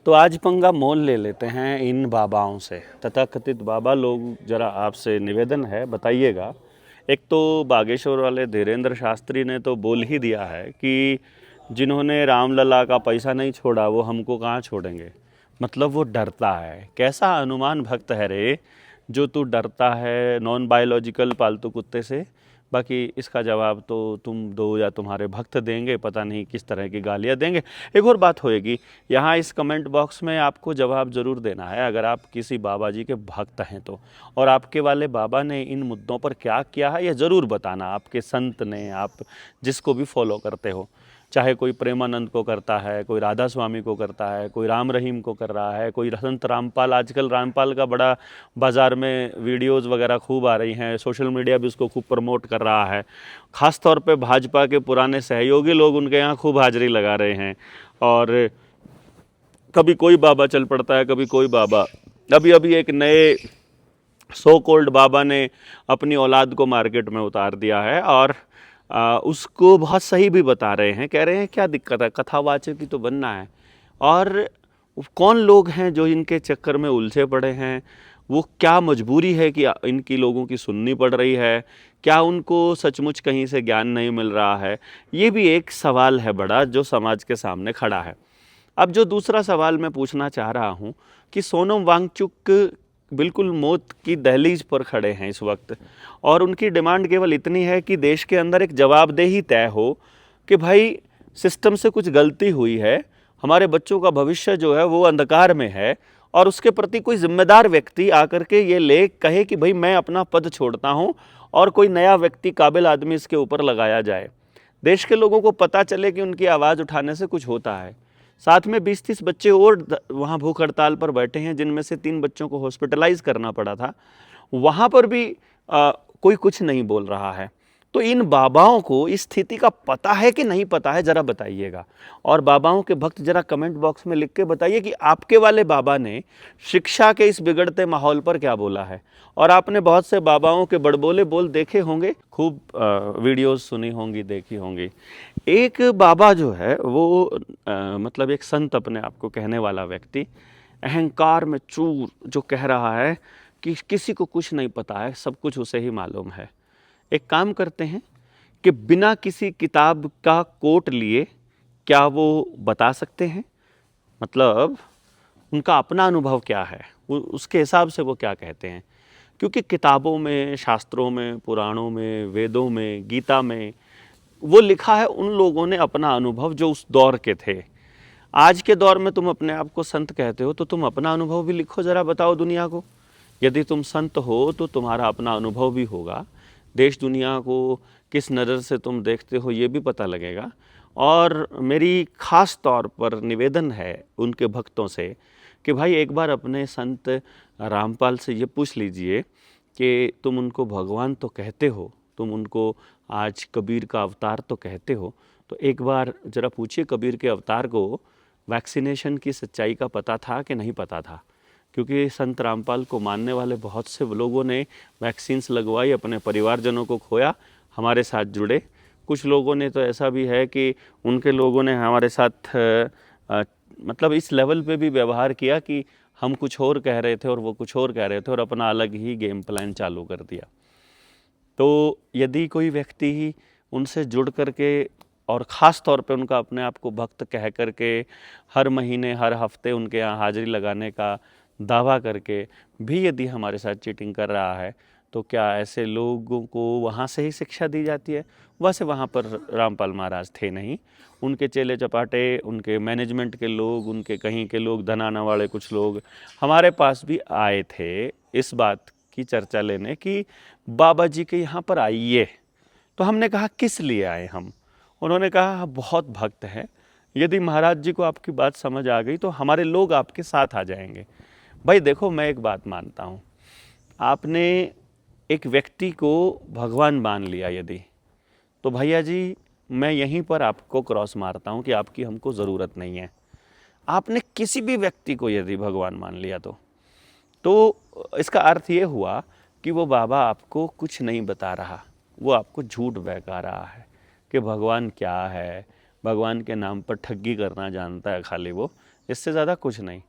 तो आज पंगा मोल ले लेते हैं इन बाबाओं से, तथाकथित बाबा लोग। जरा आपसे निवेदन है, बताइएगा। एक तो बागेश्वर वाले धीरेंद्र शास्त्री ने तो बोल ही दिया है कि जिन्होंने रामलला का पैसा नहीं छोड़ा वो हमको कहाँ छोड़ेंगे। मतलब वो डरता है। कैसा हनुमान भक्त है रे जो तू डरता है नॉन बायोलॉजिकल पालतू कुत्ते से। बाकी इसका जवाब तो तुम दो या तुम्हारे भक्त देंगे, पता नहीं किस तरह की गालियाँ देंगे। एक और बात होएगी, यहाँ इस कमेंट बॉक्स में आपको जवाब ज़रूर देना है अगर आप किसी बाबा जी के भक्त हैं तो। और आपके वाले बाबा ने इन मुद्दों पर क्या किया है ये ज़रूर बताना। आपके संत ने, आप जिसको भी फॉलो करते हो, चाहे कोई प्रेमानंद को करता है, कोई राधा स्वामी को करता है, कोई राम रहीम को कर रहा है, कोई संत रामपाल। आजकल रामपाल का बड़ा बाज़ार में वीडियोज़ वगैरह खूब आ रही हैं, सोशल मीडिया भी उसको खूब प्रमोट कर रहा है। ख़ास तौर पे भाजपा के पुराने सहयोगी लोग उनके यहाँ खूब हाजिरी लगा रहे हैं। और कभी कोई बाबा चल पड़ता है, कभी कोई बाबा। अभी अभी एक नए सो कॉल्ड बाबा ने अपनी औलाद को मार्केट में उतार दिया है और उसको बहुत सही भी बता रहे हैं। कह रहे हैं क्या दिक्कत है, कथावाचक ही तो बनना है। और कौन लोग हैं जो इनके चक्कर में उलझे पड़े हैं, वो क्या मजबूरी है कि इनकी लोगों की सुननी पड़ रही है, क्या उनको सचमुच कहीं से ज्ञान नहीं मिल रहा है। ये भी एक सवाल है बड़ा जो समाज के सामने खड़ा है। अब जो दूसरा सवाल मैं पूछना चाह रहा हूँ कि सोनम वांगचुक बिल्कुल मौत की दहलीज पर खड़े हैं इस वक्त, और उनकी डिमांड केवल इतनी है कि देश के अंदर एक जवाबदेही तय हो कि भाई सिस्टम से कुछ गलती हुई है, हमारे बच्चों का भविष्य जो है वो अंधकार में है, और उसके प्रति कोई जिम्मेदार व्यक्ति आकर के ये ले कहे कि भाई मैं अपना पद छोड़ता हूँ और कोई नया व्यक्ति, काबिल आदमी इसके ऊपर लगाया जाए। देश के लोगों को पता चले कि उनकी आवाज़ उठाने से कुछ होता है। साथ में 20-30 बच्चे और वहाँ भूख हड़ताल पर बैठे हैं, जिनमें से 3 बच्चों को हॉस्पिटलाइज करना पड़ा था। वहाँ पर भी कोई कुछ नहीं बोल रहा है। तो इन बाबाओं को इस स्थिति का पता है कि नहीं पता है, ज़रा बताइएगा। और बाबाओं के भक्त ज़रा कमेंट बॉक्स में लिख के बताइए कि आपके वाले बाबा ने शिक्षा के इस बिगड़ते माहौल पर क्या बोला है। और आपने बहुत से बाबाओं के बड़बोले बोल देखे होंगे, खूब वीडियोस सुनी होंगी, देखी होंगी। एक बाबा जो है वो मतलब एक संत अपने आप को कहने वाला व्यक्ति, अहंकार में चूर, जो कह रहा है कि किसी को कुछ नहीं पता है, सब कुछ उसे ही मालूम है। एक काम करते हैं कि बिना किसी किताब का कोट लिए क्या वो बता सकते हैं, मतलब उनका अपना अनुभव क्या है, उसके हिसाब से वो क्या कहते हैं। क्योंकि किताबों में, शास्त्रों में, पुराणों में, वेदों में, गीता में वो लिखा है उन लोगों ने अपना अनुभव जो उस दौर के थे। आज के दौर में तुम अपने आप को संत कहते हो तो तुम अपना अनुभव भी लिखो, ज़रा बताओ दुनिया को। यदि तुम संत हो तो तुम्हारा अपना अनुभव भी होगा, देश दुनिया को किस नज़र से तुम देखते हो ये भी पता लगेगा। और मेरी ख़ास तौर पर निवेदन है उनके भक्तों से कि भाई एक बार अपने संत रामपाल से ये पूछ लीजिए कि तुम उनको भगवान तो कहते हो, तुम उनको आज कबीर का अवतार तो कहते हो, तो एक बार ज़रा पूछिए कबीर के अवतार को वैक्सीनेशन की सच्चाई का पता था कि नहीं पता था। क्योंकि संत रामपाल को मानने वाले बहुत से लोगों ने वैक्सीन्स लगवाई, अपने परिवारजनों को खोया, हमारे साथ जुड़े। कुछ लोगों ने तो ऐसा भी है कि उनके लोगों ने हमारे साथ मतलब इस लेवल पे भी व्यवहार किया कि हम कुछ और कह रहे थे और वो कुछ और कह रहे थे और अपना अलग ही गेम प्लान चालू कर दिया। तो यदि कोई व्यक्ति उनसे जुड़ करके और ख़ास तौर पे उनका अपने आप को भक्त कह करके हर महीने, हर हफ्ते उनके यहाँ हाज़िरी लगाने का दावा करके भी यदि हमारे साथ चीटिंग कर रहा है, तो क्या ऐसे लोगों को वहाँ से ही शिक्षा दी जाती है? वैसे वहाँ पर रामपाल महाराज थे नहीं, उनके चेले चपाटे, उनके मैनेजमेंट के लोग, उनके कहीं के लोग, धनाना वाले कुछ लोग हमारे पास भी आए थे इस बात की चर्चा लेने कि बाबा जी के यहाँ पर आइए। तो हमने कहा किस लिए आए हम? उन्होंने कहा बहुत भक्त हैं, यदि महाराज जी को आपकी बात समझ आ गई तो हमारे लोग आपके साथ आ जाएंगे। भाई देखो, मैं एक बात मानता हूँ, आपने एक व्यक्ति को भगवान मान लिया यदि, तो भैया जी मैं यहीं पर आपको क्रॉस मारता हूँ कि आपकी हमको ज़रूरत नहीं है। आपने किसी भी व्यक्ति को यदि भगवान मान लिया तो इसका अर्थ ये हुआ कि वो बाबा आपको कुछ नहीं बता रहा, वो आपको झूठ बहका रहा है कि भगवान क्या है, भगवान के नाम पर ठगी करना जानता है खाली वो, इससे ज़्यादा कुछ नहीं।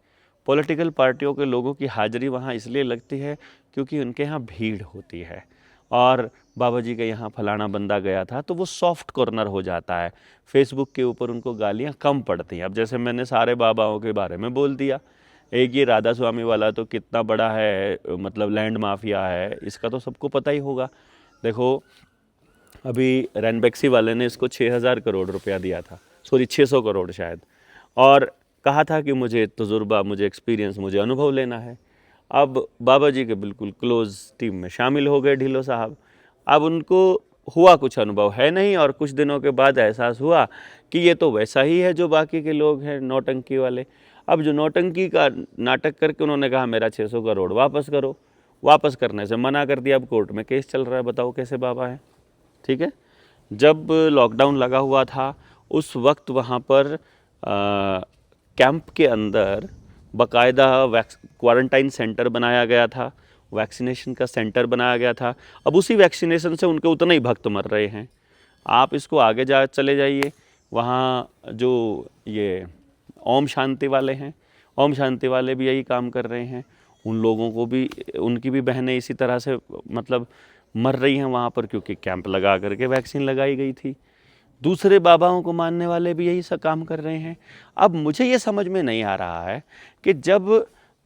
पॉलिटिकल पार्टियों के लोगों की हाज़िरी वहाँ इसलिए लगती है क्योंकि उनके यहाँ भीड़ होती है, और बाबा जी के यहाँ फलाना बंदा गया था तो वो सॉफ्ट कॉर्नर हो जाता है, फेसबुक के ऊपर उनको गालियाँ कम पड़ती हैं। अब जैसे मैंने सारे बाबाओं के बारे में बोल दिया, एक ये राधा स्वामी वाला तो कितना बड़ा है, मतलब लैंड माफिया है, इसका तो सबको पता ही होगा। देखो अभी रैनबैक्सी वाले ने इसको 6,000 करोड़ रुपया दिया था, सॉरी 600 करोड़ शायद, और कहा था कि मुझे तजुर्बा, मुझे एक्सपीरियंस, मुझे अनुभव लेना है। अब बाबा जी के बिल्कुल क्लोज टीम में शामिल हो गए ढिल्लो साहब। अब उनको हुआ कुछ अनुभव है नहीं, और कुछ दिनों के बाद एहसास हुआ कि ये तो वैसा ही है जो बाकी के लोग हैं नौटंकी वाले। अब जो नौटंकी का नाटक करके उन्होंने कहा मेरा 600 करोड़ वापस करो, वापस करने से मना कर दिया। अब कोर्ट में केस चल रहा है, बताओ कैसे बाबा है। ठीक है, जब लॉकडाउन लगा हुआ था उस वक्त वहाँ पर कैंप के अंदर बाकायदा क्वारंटाइन सेंटर बनाया गया था, वैक्सीनेशन का सेंटर बनाया गया था। अब उसी वैक्सीनेशन से उनके उतने ही भक्त मर रहे हैं। आप इसको आगे चले जाइए, वहाँ जो ये ओम शांति वाले हैं, ओम शांति वाले भी यही काम कर रहे हैं। उन लोगों को भी, उनकी भी बहनें इसी तरह से मतलब मर रही हैं वहाँ पर, क्योंकि कैंप लगा करके वैक्सीन लगाई गई थी। दूसरे बाबाओं को मानने वाले भी यही सब काम कर रहे हैं। अब मुझे ये समझ में नहीं आ रहा है कि जब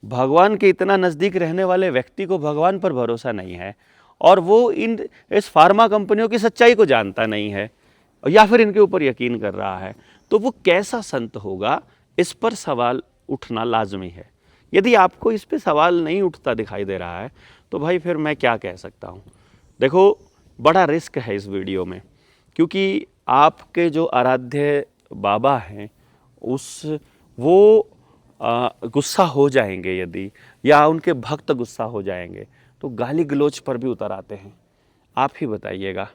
भगवान के इतना नज़दीक रहने वाले व्यक्ति को भगवान पर भरोसा नहीं है, और वो इस फार्मा कंपनियों की सच्चाई को जानता नहीं है, या फिर इनके ऊपर यकीन कर रहा है, तो वो कैसा संत होगा, इस पर सवाल उठना लाजमी है। यदि आपको इस पर सवाल नहीं उठता दिखाई दे रहा है तो भाई फिर मैं क्या कह सकता हूँ। देखो बड़ा रिस्क है इस वीडियो में, क्योंकि आपके जो आराध्य बाबा हैं वो गुस्सा हो जाएंगे यदि, या उनके भक्त गुस्सा हो जाएंगे तो गाली गलौज पर भी उतर आते हैं। आप ही बताइएगा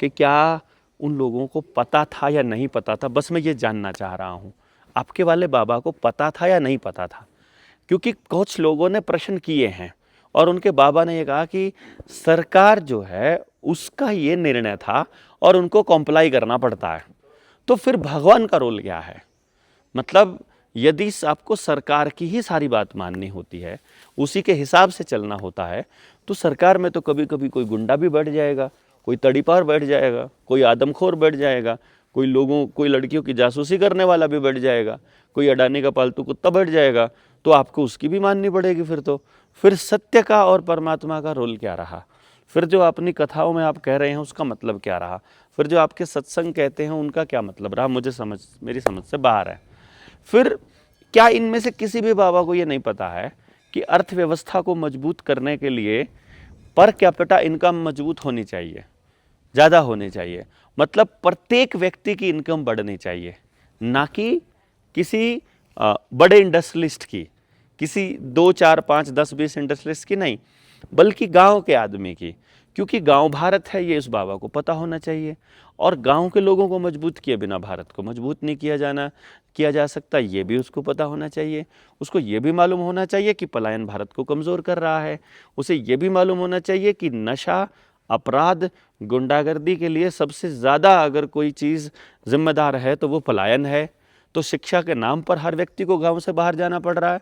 कि क्या उन लोगों को पता था या नहीं पता था। बस मैं ये जानना चाह रहा हूँ, आपके वाले बाबा को पता था या नहीं पता था। क्योंकि कुछ लोगों ने प्रश्न किए हैं और उनके बाबा ने ये कहा कि सरकार जो है उसका ये निर्णय था और उनको कॉम्प्लाई करना पड़ता है। तो फिर भगवान का रोल क्या है? मतलब यदि आपको सरकार की ही सारी बात माननी होती है, उसी के हिसाब से चलना होता है, तो सरकार में तो कभी कभी कोई गुंडा भी बैठ जाएगा, कोई तड़ीपार बैठ जाएगा, कोई आदमखोर बैठ जाएगा, कोई लड़कियों की जासूसी करने वाला भी बैठ जाएगा, कोई अडानी का पालतू कुत्ता बैठ जाएगा, तो आपको उसकी भी माननी पड़ेगी। फिर सत्य का और परमात्मा का रोल क्या रहा? फिर जो अपनी कथाओं में आप कह रहे हैं उसका मतलब क्या रहा? फिर जो आपके सत्संग कहते हैं उनका क्या मतलब रहा? मेरी समझ से बाहर है। फिर क्या इनमें से किसी भी बाबा को ये नहीं पता है कि अर्थव्यवस्था को मजबूत करने के लिए पर कैपिटा इनकम मजबूत होनी चाहिए, ज़्यादा होनी चाहिए, मतलब प्रत्येक व्यक्ति की इनकम बढ़नी चाहिए, ना कि किसी बड़े इंडस्ट्रियलिस्ट की, किसी 2, 4, 5, 10, 20 इंडस्ट्रियलिस्ट की नहीं, बल्कि गांव के आदमी की। क्योंकि गांव भारत है, ये इस बाबा को पता होना चाहिए। और गांव के लोगों को मजबूत किए बिना भारत को मजबूत नहीं किया जा सकता, ये भी उसको पता होना चाहिए। उसको ये भी मालूम होना चाहिए कि पलायन भारत को कमज़ोर कर रहा है। उसे ये भी मालूम होना चाहिए कि नशा, अपराध, गुंडागर्दी के लिए सबसे ज़्यादा अगर कोई चीज़ जिम्मेदार है तो वो पलायन है। तो शिक्षा के नाम पर हर व्यक्ति को गांव से बाहर जाना पड़ रहा है,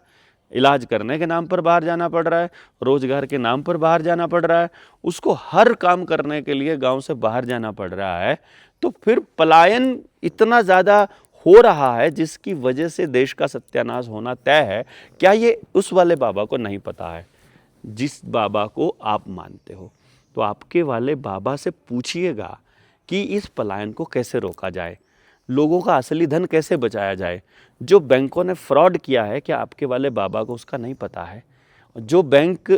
इलाज करने के नाम पर बाहर जाना पड़ रहा है, रोजगार के नाम पर बाहर जाना पड़ रहा है, उसको हर काम करने के लिए गांव से बाहर जाना पड़ रहा है। तो फिर पलायन इतना ज़्यादा हो रहा है जिसकी वजह से देश का सत्यानाश होना तय है। क्या ये उस वाले बाबा को नहीं पता है जिस बाबा को आप मानते हो? तो आपके वाले बाबा से पूछिएगा कि इस पलायन को कैसे रोका जाए, लोगों का असली धन कैसे बचाया जाए। जो बैंकों ने फ्रॉड किया है, क्या आपके वाले बाबा को उसका नहीं पता है? जो बैंक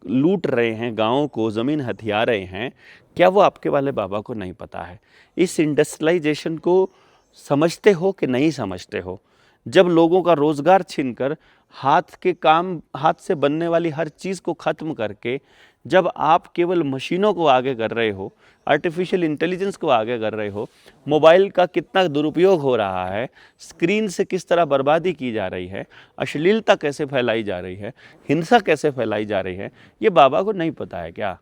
लूट रहे हैं, गाँव को ज़मीन हथिया रहे हैं, क्या वो आपके वाले बाबा को नहीं पता है? इस इंडस्ट्रियलाइजेशन को समझते हो कि नहीं समझते हो? जब लोगों का रोज़गार छीनकर हाथ से बनने वाली हर चीज़ को ख़त्म करके जब आप केवल मशीनों को आगे कर रहे हो, आर्टिफिशियल इंटेलिजेंस को आगे कर रहे हो, मोबाइल का कितना दुरुपयोग हो रहा है, स्क्रीन से किस तरह बर्बादी की जा रही है, अश्लीलता कैसे फैलाई जा रही है, हिंसा कैसे फैलाई जा रही है, ये बाबा को नहीं पता है क्या?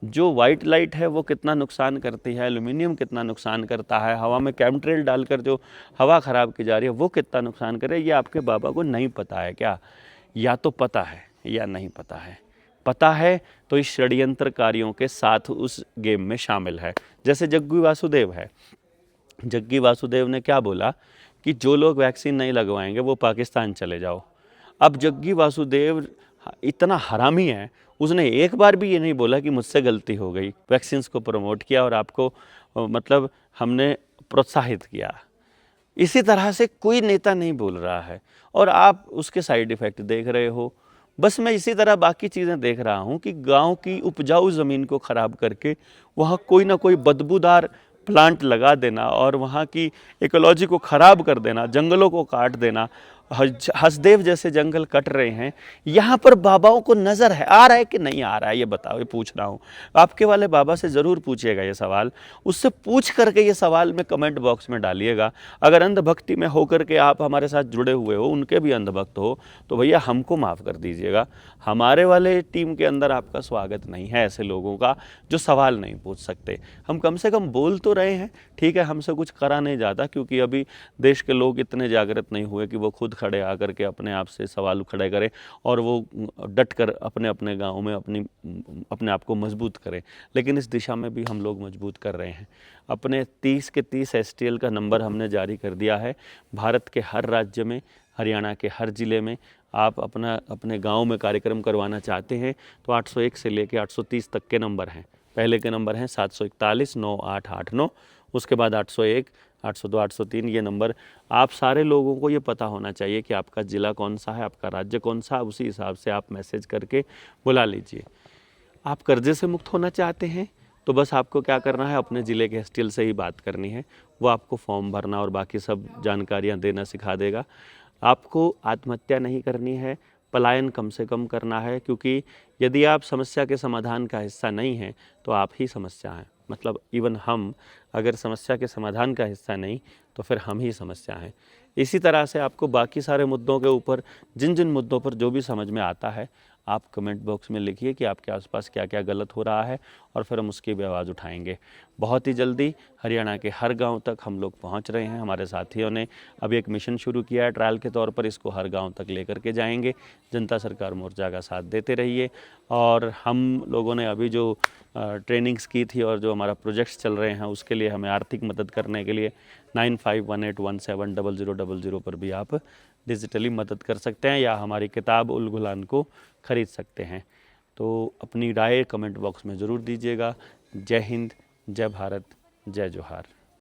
जो वाइट लाइट है वो कितना नुकसान करती है, एल्यूमिनियम कितना नुकसान करता है, हवा में केमिकल डालकर जो हवा ख़राब की जा रही है वो कितना नुकसान करे, ये आपके बाबा को नहीं पता है क्या? या तो पता है या नहीं पता है। पता है तो इस षड्यंत्रकारियों के साथ उस गेम में शामिल है। जैसे जग्गी वासुदेव है, जग्गी वासुदेव ने क्या बोला कि जो लोग वैक्सीन नहीं लगवाएंगे वो पाकिस्तान चले जाओ। अब जग्गी वासुदेव इतना हरामी है, उसने एक बार भी ये नहीं बोला कि मुझसे गलती हो गई, वैक्सीन्स को प्रमोट किया और आपको मतलब हमने प्रोत्साहित किया। इसी तरह से कोई नेता नहीं बोल रहा है और आप उसके साइड इफ़ेक्ट देख रहे हो। बस मैं इसी तरह बाकी चीज़ें देख रहा हूँ कि गांव की उपजाऊ ज़मीन को ख़राब करके वहाँ कोई ना कोई बदबूदार प्लांट लगा देना और वहाँ की इकोलॉजी को ख़राब कर देना, जंगलों को काट देना, हसदेव जैसे जंगल कट रहे हैं। यहाँ पर बाबाओं को नज़र है, आ रहा है कि नहीं आ रहा है, ये बताओ, ये पूछ रहा हूँ। आपके वाले बाबा से ज़रूर पूछिएगा ये सवाल, उससे पूछ करके ये सवाल में कमेंट बॉक्स में डालिएगा। अगर अंधभक्ति में होकर के आप हमारे साथ जुड़े हुए हो, उनके भी अंधभक्त हो, तो भैया हमको माफ़ कर दीजिएगा। हमारे वाले टीम के अंदर आपका स्वागत नहीं है ऐसे लोगों का जो सवाल नहीं पूछ सकते। हम कम से कम बोल तो रहे हैं, ठीक है, हमसे कुछ करा नहीं जाता क्योंकि अभी देश के लोग इतने जागृत नहीं हुए कि वो खुद खड़े आकर के अपने आप से सवाल खड़े करें और वो डट कर अपने अपने गाँव में अपने आप को मजबूत करें। लेकिन इस दिशा में भी हम लोग मजबूत कर रहे हैं। अपने 30 के 30 STL का नंबर हमने जारी कर दिया है। भारत के हर राज्य में, हरियाणा के हर ज़िले में आप अपने गांव में कार्यक्रम करवाना चाहते हैं तो 801 से लेकर 830 तक के नंबर हैं। पहले के नंबर हैं 741 9889, उसके बाद 801, 802, 803। ये नंबर आप सारे लोगों को ये पता होना चाहिए कि आपका ज़िला कौन सा है, आपका राज्य कौन सा है। उसी हिसाब से आप मैसेज करके बुला लीजिए। आप कर्जे से मुक्त होना चाहते हैं तो बस आपको क्या करना है, अपने ज़िले के STL से ही बात करनी है। वो आपको फॉर्म भरना और बाकी सब जानकारियाँ देना सिखा देगा। आपको आत्महत्या नहीं करनी है, पलायन कम से कम करना है, क्योंकि यदि आप समस्या के समाधान का हिस्सा नहीं हैं तो आप ही समस्या हैं। मतलब इवन हम अगर समस्या के समाधान का हिस्सा नहीं तो फिर हम ही समस्या हैं। इसी तरह से आपको बाकी सारे मुद्दों के ऊपर, जिन जिन मुद्दों पर जो भी समझ में आता है, आप कमेंट बॉक्स में लिखिए कि आपके आसपास क्या क्या गलत हो रहा है और फिर हम उसकी भी आवाज़ उठाएंगे। बहुत ही जल्दी हरियाणा के हर गांव तक हम लोग पहुंच रहे हैं। हमारे साथियों ने अभी एक मिशन शुरू किया है ट्रायल के तौर पर, इसको हर गांव तक लेकर के जाएंगे। जनता सरकार मोर्चा का साथ देते रहिए। और हम लोगों ने अभी जो ट्रेनिंग्स की थी और जो हमारा प्रोजेक्ट्स चल रहे हैं उसके लिए हमें आर्थिक मदद करने के लिए 9518170000 पर भी आप डिजिटली मदद कर सकते हैं या हमारी किताब उल गुलान को ख़रीद सकते हैं। तो अपनी राय कमेंट बॉक्स में ज़रूर दीजिएगा। जय हिंद, जय भारत, जय जोहार।